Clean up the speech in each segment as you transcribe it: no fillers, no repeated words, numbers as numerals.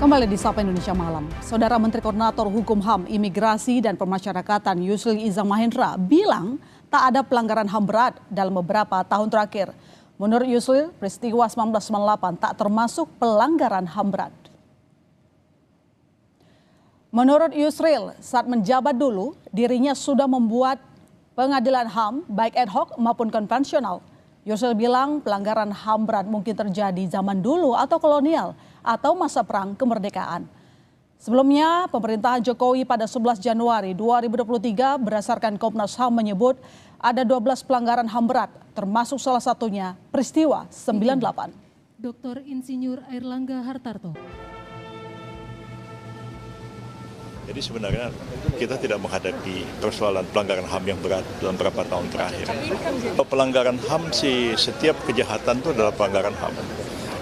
Kembali di Sapa Indonesia Malam, Saudara Menteri Koordinator Hukum HAM, Imigrasi dan Pemasyarakatan Yusril Iza Mahendra bilang tak ada pelanggaran HAM berat dalam beberapa tahun terakhir. Menurut Yusril, peristiwa 1998 tak termasuk pelanggaran HAM berat. Menurut Yusril, saat menjabat dulu, dirinya sudah membuat pengadilan HAM baik ad hoc maupun konvensional. Yusril bilang pelanggaran HAM berat mungkin terjadi zaman dulu atau kolonial atau masa perang kemerdekaan. Sebelumnya, pemerintahan Jokowi pada 11 Januari 2023 berdasarkan Komnas HAM menyebut ada 12 pelanggaran HAM berat, termasuk salah satunya peristiwa 98. Dr. Insinyur Airlangga Hartarto. Jadi sebenarnya kita tidak menghadapi persoalan pelanggaran HAM yang berat dalam beberapa tahun terakhir. Pelanggaran HAM sih, setiap kejahatan itu adalah pelanggaran HAM.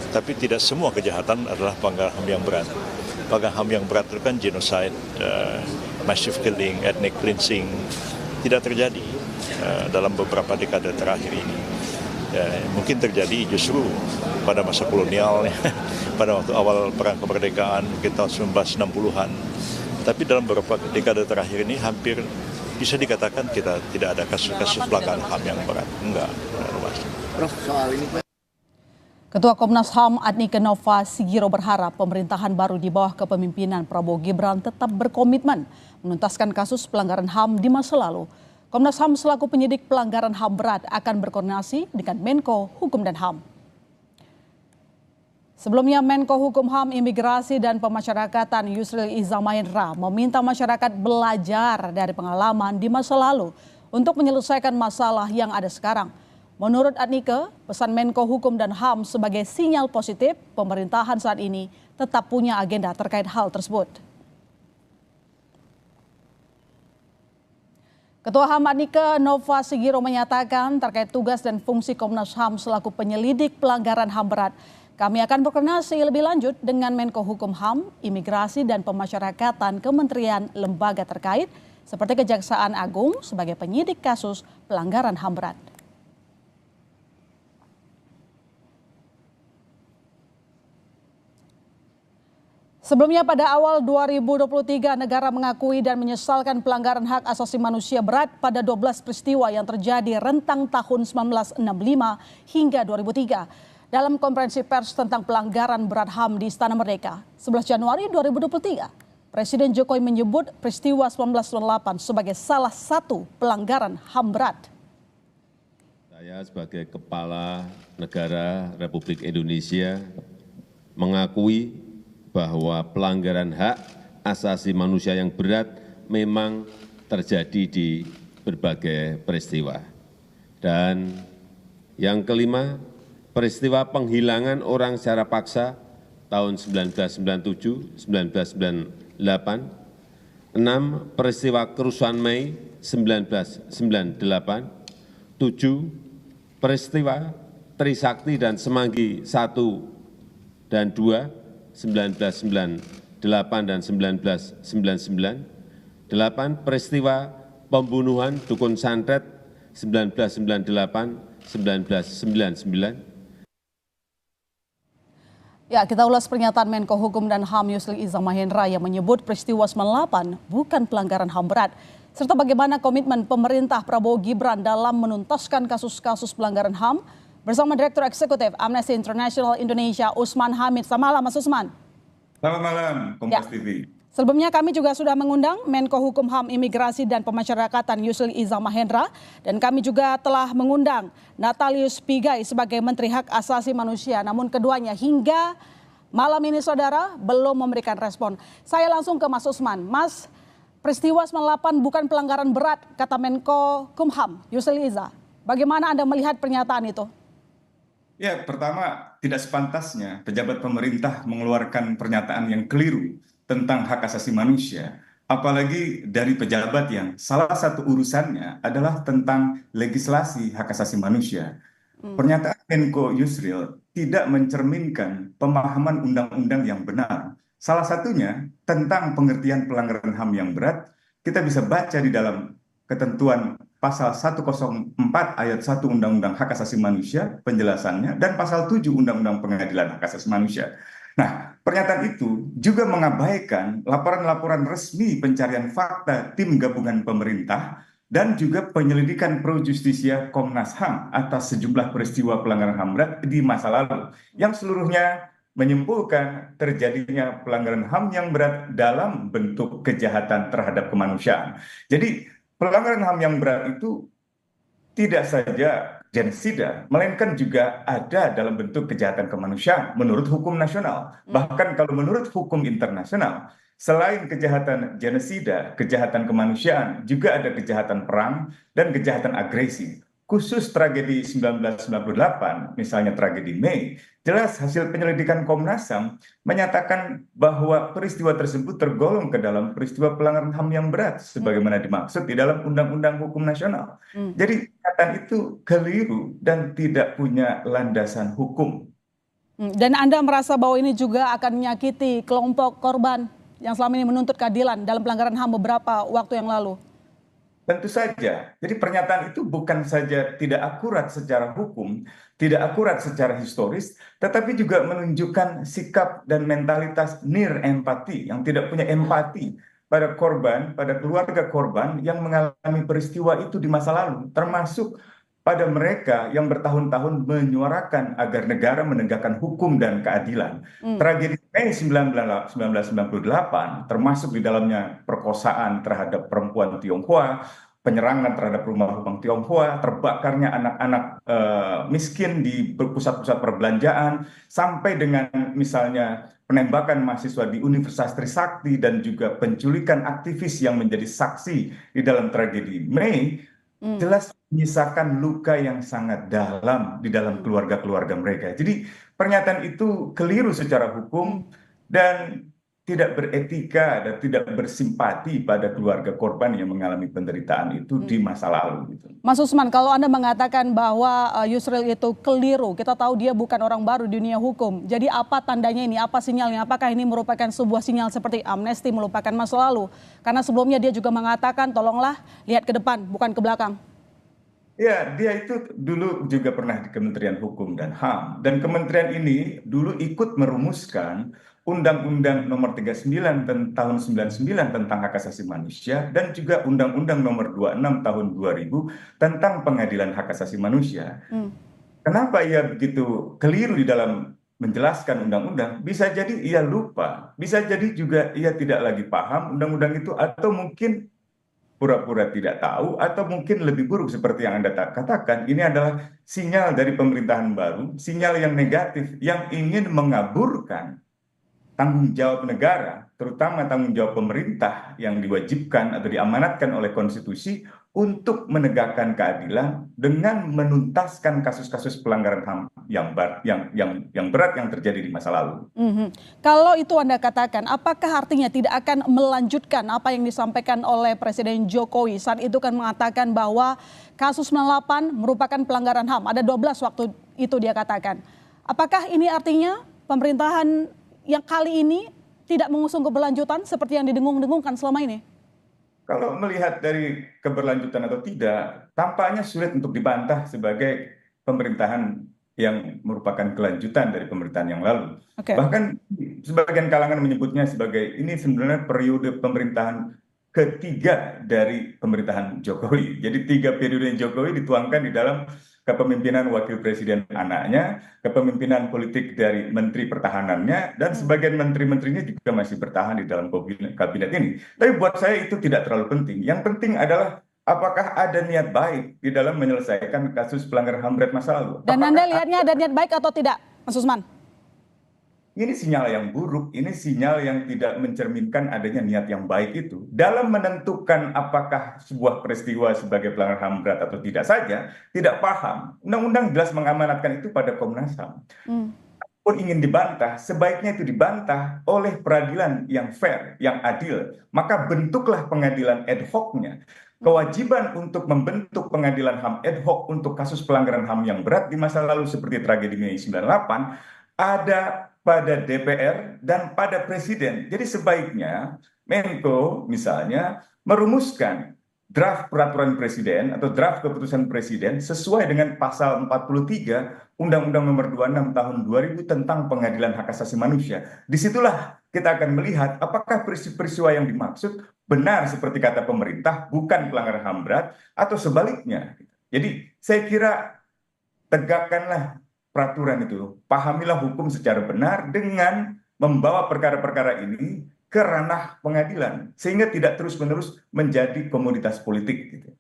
Tapi tidak semua kejahatan adalah pelanggaran HAM yang berat. Pelanggaran HAM yang berat itu kan genocide, massive killing, ethnic cleansing, tidak terjadi dalam beberapa dekade terakhir ini. Mungkin terjadi justru pada masa kolonial, pada waktu awal perang kemerdekaan, kita 1960-an. Tapi dalam beberapa dekade terakhir ini hampir bisa dikatakan kita tidak ada kasus-kasus pelanggaran HAM yang berat. Enggak, Prof, soal ini Pak. Ketua Komnas HAM Adnike Nova Sigiro berharap pemerintahan baru di bawah kepemimpinan Prabowo Gibran tetap berkomitmen menuntaskan kasus pelanggaran HAM di masa lalu. Komnas HAM selaku penyidik pelanggaran HAM berat akan berkoordinasi dengan Menko Hukum dan HAM. Sebelumnya Menko Hukum HAM, Imigrasi dan Pemasyarakatan Yusril Iza Mahendra meminta masyarakat belajar dari pengalaman di masa lalu untuk menyelesaikan masalah yang ada sekarang. Menurut Adnike, pesan Menko Hukum dan HAM sebagai sinyal positif pemerintahan saat ini tetap punya agenda terkait hal tersebut. Ketua HAM Adnike Nova Sigiro menyatakan terkait tugas dan fungsi Komnas HAM selaku penyelidik pelanggaran HAM berat, kami akan berkoordinasi lebih lanjut dengan Menko Hukum HAM, Imigrasi dan Pemasyarakatan Kementerian Lembaga terkait seperti Kejaksaan Agung sebagai penyidik kasus pelanggaran HAM berat. Sebelumnya pada awal 2023 negara mengakui dan menyesalkan pelanggaran hak asasi manusia berat pada 12 peristiwa yang terjadi rentang tahun 1965 hingga 2003. Dalam konferensi pers tentang pelanggaran berat HAM di Istana Merdeka 11 Januari 2023, Presiden Jokowi menyebut peristiwa 1998 sebagai salah satu pelanggaran HAM berat. Saya sebagai Kepala Negara Republik Indonesia mengakui bahwa pelanggaran hak asasi manusia yang berat memang terjadi di berbagai peristiwa. Dan yang kelima, peristiwa penghilangan orang secara paksa tahun 1997, 1998, 6. Peristiwa kerusuhan Mei 1998, 7. Peristiwa Trisakti dan Semanggi 1 dan 2, 1998 dan 1999, 8. Peristiwa pembunuhan Dukun Santet 1998-1999. Ya, kita ulas pernyataan Menko Hukum dan HAM Yusril Iza Mahendra yang menyebut peristiwa 98 bukan pelanggaran HAM berat, serta bagaimana komitmen pemerintah Prabowo Gibran dalam menuntaskan kasus-kasus pelanggaran HAM bersama Direktur Eksekutif Amnesty International Indonesia Usman Hamid. Selamat malam Mas Usman. Selamat malam Kompas TV. Sebelumnya kami juga sudah mengundang Menko Hukum HAM Imigrasi dan Pemasyarakatan Yusril Iza Mahendra, dan kami juga telah mengundang Natalius Pigai sebagai Menteri Hak Asasi Manusia. Namun keduanya hingga malam ini saudara belum memberikan respon. Saya langsung ke Mas Usman. Mas, peristiwa 98 bukan pelanggaran berat kata Menko Hukum Yusril Iza. Bagaimana Anda melihat pernyataan itu? Ya, pertama tidak sepantasnya pejabat pemerintah mengeluarkan pernyataan yang keliru tentang hak asasi manusia, apalagi dari pejabat yang salah satu urusannya adalah tentang legislasi hak asasi manusia. Pernyataan Menko Yusril tidak mencerminkan pemahaman undang-undang yang benar. Salah satunya tentang pengertian pelanggaran HAM yang berat, kita bisa baca di dalam ketentuan pasal 104 ayat 1 Undang-Undang Hak Asasi Manusia penjelasannya, dan pasal 7 Undang-Undang Pengadilan Hak Asasi Manusia. Nah, pernyataan itu juga mengabaikan laporan-laporan resmi pencarian fakta tim gabungan pemerintah dan juga penyelidikan pro justisia Komnas HAM atas sejumlah peristiwa pelanggaran HAM berat di masa lalu, yang seluruhnya menyimpulkan terjadinya pelanggaran HAM yang berat dalam bentuk kejahatan terhadap kemanusiaan. Jadi, pelanggaran HAM yang berat itu tidak saja genosida, melainkan juga ada dalam bentuk kejahatan kemanusiaan menurut hukum nasional. Bahkan kalau menurut hukum internasional, selain kejahatan genosida, kejahatan kemanusiaan, juga ada kejahatan perang dan kejahatan agresi. Khusus tragedi 1998, misalnya tragedi Mei, jelas hasil penyelidikan Komnas HAM menyatakan bahwa peristiwa tersebut tergolong ke dalam peristiwa pelanggaran HAM yang berat, sebagaimana dimaksud di dalam Undang-Undang Hukum Nasional. Jadi pernyataan itu keliru dan tidak punya landasan hukum. Dan Anda merasa bahwa ini juga akan menyakiti kelompok korban yang selama ini menuntut keadilan dalam pelanggaran HAM beberapa waktu yang lalu? Tentu saja. Jadi pernyataan itu bukan saja tidak akurat secara hukum, tidak akurat secara historis, tetapi juga menunjukkan sikap dan mentalitas near empati, yang tidak punya empati pada korban, pada keluarga korban yang mengalami peristiwa itu di masa lalu, termasuk pada mereka yang bertahun-tahun menyuarakan agar negara menegakkan hukum dan keadilan. Tragedi Mei 1998, termasuk di dalamnya perkosaan terhadap perempuan Tionghoa, penyerangan terhadap rumah-rumah Tionghoa, terbakarnya anak-anak miskin di pusat-pusat perbelanjaan, sampai dengan misalnya penembakan mahasiswa di Universitas Trisakti dan juga penculikan aktivis yang menjadi saksi di dalam tragedi Mei, jelas menyisakan luka yang sangat dalam di dalam keluarga-keluarga mereka. Jadi pernyataan itu keliru secara hukum dan tidak beretika dan tidak bersimpati pada keluarga korban yang mengalami penderitaan itu di masa lalu. Gitu. Mas Usman, kalau Anda mengatakan bahwa Yusril itu keliru, kita tahu dia bukan orang baru di dunia hukum. Jadi apa tandanya ini, apa sinyalnya? Apakah ini merupakan sebuah sinyal seperti amnesti melupakan masa lalu? Karena sebelumnya dia juga mengatakan tolonglah lihat ke depan, bukan ke belakang. Ya, dia itu dulu juga pernah di Kementerian Hukum dan HAM. Dan kementerian ini dulu ikut merumuskan Undang-Undang Nomor 39 tahun 99 tentang hak asasi manusia dan juga Undang-Undang Nomor 26 tahun 2000 tentang pengadilan hak asasi manusia. Kenapa ia begitu keliru di dalam menjelaskan undang-undang? Bisa jadi ia lupa, bisa jadi juga ia tidak lagi paham undang-undang itu, atau mungkin pura-pura tidak tahu, atau mungkin lebih buruk seperti yang Anda katakan, ini adalah sinyal dari pemerintahan baru, sinyal yang negatif, yang ingin mengaburkan tanggung jawab negara, terutama tanggung jawab pemerintah yang diwajibkan atau diamanatkan oleh konstitusi untuk menegakkan keadilan dengan menuntaskan kasus-kasus pelanggaran HAM yang berat yang terjadi di masa lalu. Kalau itu Anda katakan, apakah artinya tidak akan melanjutkan apa yang disampaikan oleh Presiden Jokowi saat itu kan mengatakan bahwa kasus 98 merupakan pelanggaran HAM, ada 12 waktu itu dia katakan. Apakah ini artinya pemerintahan yang kali ini tidak mengusung keberlanjutan seperti yang didengung-dengungkan selama ini? Kalau melihat dari keberlanjutan atau tidak, tampaknya sulit untuk dibantah sebagai pemerintahan yang merupakan kelanjutan dari pemerintahan yang lalu. Bahkan sebagian kalangan menyebutnya sebagai ini sebenarnya periode pemerintahan ketiga dari pemerintahan Jokowi. Jadi 3 periode Jokowi dituangkan di dalam kepemimpinan wakil presiden anaknya, kepemimpinan politik dari menteri pertahanannya, dan sebagian menteri-menterinya juga masih bertahan di dalam kabinet ini. Tapi buat saya itu tidak terlalu penting. Yang penting adalah apakah ada niat baik di dalam menyelesaikan kasus pelanggaran HAM berat masa lalu. Dan Anda lihatnya ada niat baik atau tidak, Mas Usman? Ini sinyal yang buruk, ini sinyal yang tidak mencerminkan adanya niat yang baik itu. Dalam menentukan apakah sebuah peristiwa sebagai pelanggaran HAM berat atau tidak saja, tidak paham. Undang-undang jelas mengamanatkan itu pada Komnas HAM. Pun ingin dibantah, sebaiknya itu dibantah oleh peradilan yang fair, yang adil. Maka bentuklah pengadilan ad hoc-nya. Kewajiban untuk membentuk pengadilan HAM ad hoc untuk kasus pelanggaran HAM yang berat di masa lalu seperti tragedi Mei 98 ada pada DPR dan pada Presiden. Jadi sebaiknya Menko misalnya merumuskan draft peraturan presiden atau draft keputusan presiden sesuai dengan pasal 43 Undang-Undang Nomor 26 Tahun 2000 tentang Pengadilan Hak Asasi Manusia. Disitulah kita akan melihat apakah peristiwa yang dimaksud benar seperti kata pemerintah, bukan pelanggaran HAM berat, atau sebaliknya. Jadi saya kira tegakkanlah peraturan itu, pahamilah hukum secara benar dengan membawa perkara-perkara ini ke ranah pengadilan sehingga tidak terus-menerus menjadi komoditas politik gitu.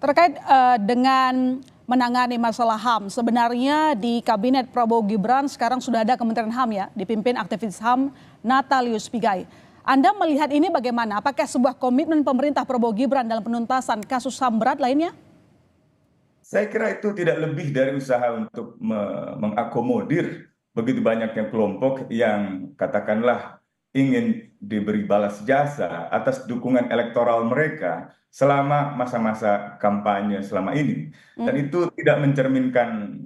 Terkait dengan menangani masalah HAM, sebenarnya di kabinet Prabowo Gibran sekarang sudah ada Kementerian HAM ya, dipimpin aktivis HAM Natalius Pigai. Anda melihat ini bagaimana? Apakah sebuah komitmen pemerintah Prabowo Gibran dalam penuntasan kasus HAM berat lainnya? Saya kira itu tidak lebih dari usaha untuk mengakomodir begitu banyaknya kelompok yang katakanlah ingin diberi balas jasa atas dukungan elektoral mereka selama masa-masa kampanye selama ini. Dan itu tidak mencerminkan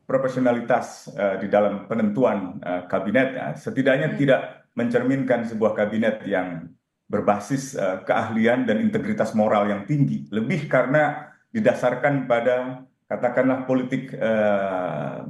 profesionalitas di dalam penentuan kabinet. Setidaknya tidak mencerminkan sebuah kabinet yang berbasis keahlian dan integritas moral yang tinggi. Lebih karena didasarkan pada katakanlah politik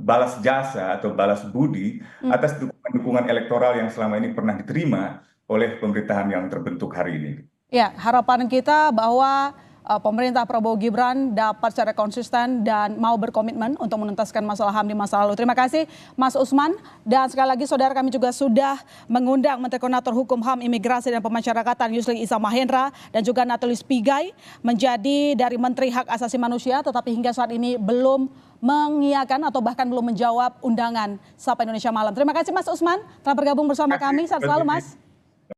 balas jasa atau balas budi atas dukungan elektoral yang selama ini pernah diterima oleh pemerintahan yang terbentuk hari ini. Ya, harapan kita bahwa pemerintah Prabowo Gibran dapat secara konsisten dan mau berkomitmen untuk menuntaskan masalah HAM di masa lalu. Terima kasih Mas Usman, dan sekali lagi saudara, kami juga sudah mengundang Menteri Koordinator Hukum HAM, Imigrasi dan Pemasyarakatan Yusril Iza Mahendra dan juga Natalius Pigai menjadi dari Menteri Hak Asasi Manusia, tetapi hingga saat ini belum mengiyakan atau bahkan belum menjawab undangan Sapa Indonesia Malam. Terima kasih Mas Usman telah bergabung bersama kami. Sehat selalu Mas.